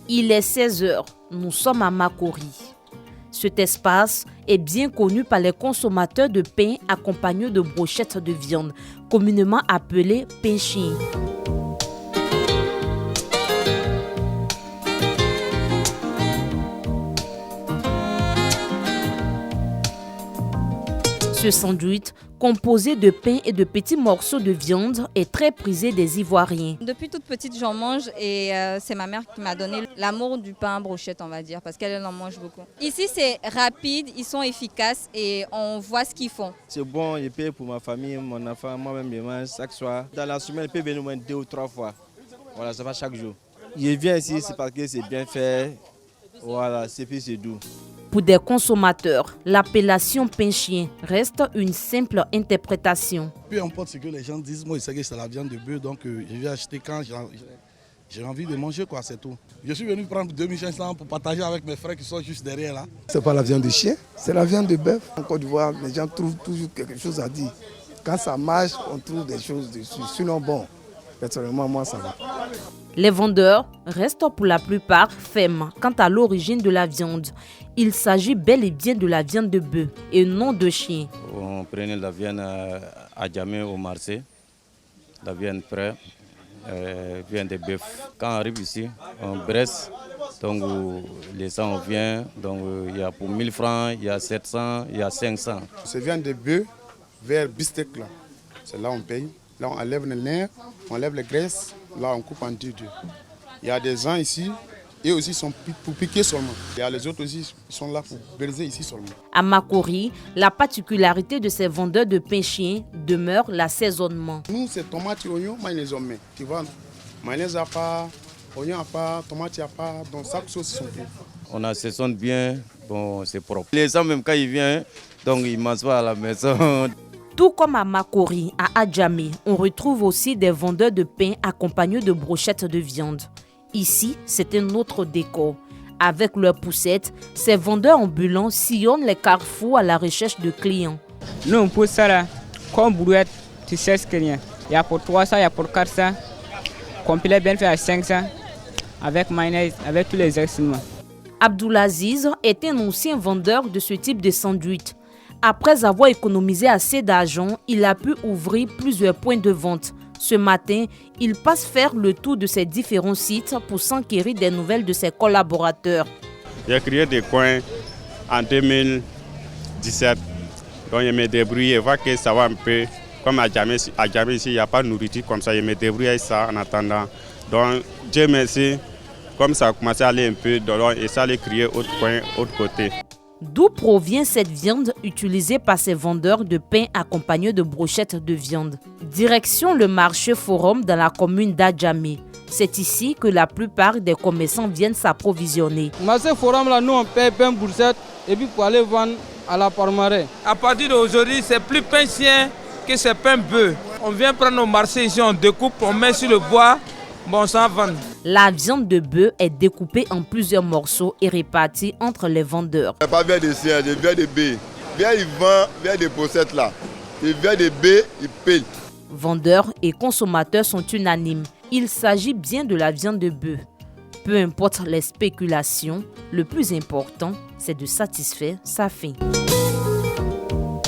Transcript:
Il est 16 h, nous sommes à Makori. Cet espace est bien connu par les consommateurs de pain accompagnés de brochettes de viande, communément appelées pain chien. Ce sandwich, composé de pain et de petits morceaux de viande, est très prisé des Ivoiriens. Depuis toute petite, j'en mange et c'est ma mère qui m'a donné l'amour du pain à brochette, on va dire, parce qu'elle en mange beaucoup. Ici, c'est rapide, ils sont efficaces et on voit ce qu'ils font. C'est bon, je paye pour ma famille, mon enfant, moi-même, je mange chaque soir. Dans la semaine, je peux venir au moins 2 ou 3 fois. Voilà, ça va chaque jour. Je viens ici, c'est parce que c'est bien fait. Voilà, c'est puis c'est doux. Pour des consommateurs, l'appellation pain chien reste une simple interprétation. Peu importe ce que les gens disent, moi je sais que c'est la viande de bœuf, donc je vais acheter quand j'ai envie de manger, quoi, c'est tout. Je suis venu prendre 2500 pour partager avec mes frères qui sont juste derrière là. C'est pas la viande de chien, c'est la viande de bœuf. En Côte d'Ivoire, les gens trouvent toujours quelque chose à dire. Quand ça marche, on trouve des choses dessus. Sinon bon, personnellement, moi ça va. Les vendeurs restent pour la plupart fermes quant à l'origine de la viande. Il s'agit bel et bien de la viande de bœuf et non de chien. On prenait la viande à Djamé au marché, la viande fraîche, viande de bœuf. Quand on arrive ici, on brasse, donc les gens viennent, donc il y a pour 1000 francs, il y a 700, il y a 500. C'est viande de bœuf vers bistec là, c'est là on paye. Là on enlève le nerf, on enlève les graisses, là on coupe en deux. Il y a des gens ici, eux aussi sont pour piquer seulement. Il y a les autres aussi qui sont là pour briser ici seulement. À Makori, la particularité de ces vendeurs de pain chien demeure l'assaisonnement. Nous c'est tomate et oignon, mayonnaise on met. Tu vois, mayonnaise à part, oignon à part, tomate à part, donc chaque sauce sont bien. On assaisonne bien, bon c'est propre. Les gens même quand ils viennent, donc ils mangent pas à la maison. Tout comme à Makori, à Adjamé, on retrouve aussi des vendeurs de pain accompagnés de brochettes de viande. Ici, c'est un autre décor. Avec leurs poussettes, ces vendeurs ambulants sillonnent les carrefours à la recherche de clients. Nous, on pousse ça là, comme brouette, tu sais ce qu'il y a. Il y a pour 300, il y a pour 400, complet bien fait à 500, avec mayonnaise, avec tous les excréments. Abdoulaziz est un ancien vendeur de ce type de sandwich. Après avoir économisé assez d'argent, il a pu ouvrir plusieurs points de vente. Ce matin, il passe faire le tour de ses différents sites pour s'enquérir des nouvelles de ses collaborateurs. J'ai créé des coins en 2017, donc je me débrouille et vois que ça va un peu. Comme à Djamé ici, il n'y a pas de nourriture comme ça, je me débrouille avec ça en attendant. Donc Dieu merci, comme ça a commencé à aller un peu, et ça allait créer autre coin, autre côté. D'où provient cette viande utilisée par ces vendeurs de pain accompagnés de brochettes de viande? Direction le marché Forum dans la commune d'Adjamé. C'est ici que la plupart des commerçants viennent s'approvisionner. Marché Forum là, nous on paye pain brochette et puis pour aller vendre à la Parmaré. À partir d'aujourd'hui, c'est plus pain chien que c'est pain bœuf. On vient prendre nos marchés ici, on découpe, on met sur le bois, bon on s'en vend. La viande de bœuf est découpée en plusieurs morceaux et répartie entre les vendeurs. Il n'y a pas bien de chien, il vient de bœuf. Bien il vend, bien des poussettes là. Il vient de bœuf, il paye. Vendeurs et consommateurs sont unanimes. Il s'agit bien de la viande de bœuf. Peu importe les spéculations, le plus important, c'est de satisfaire sa faim.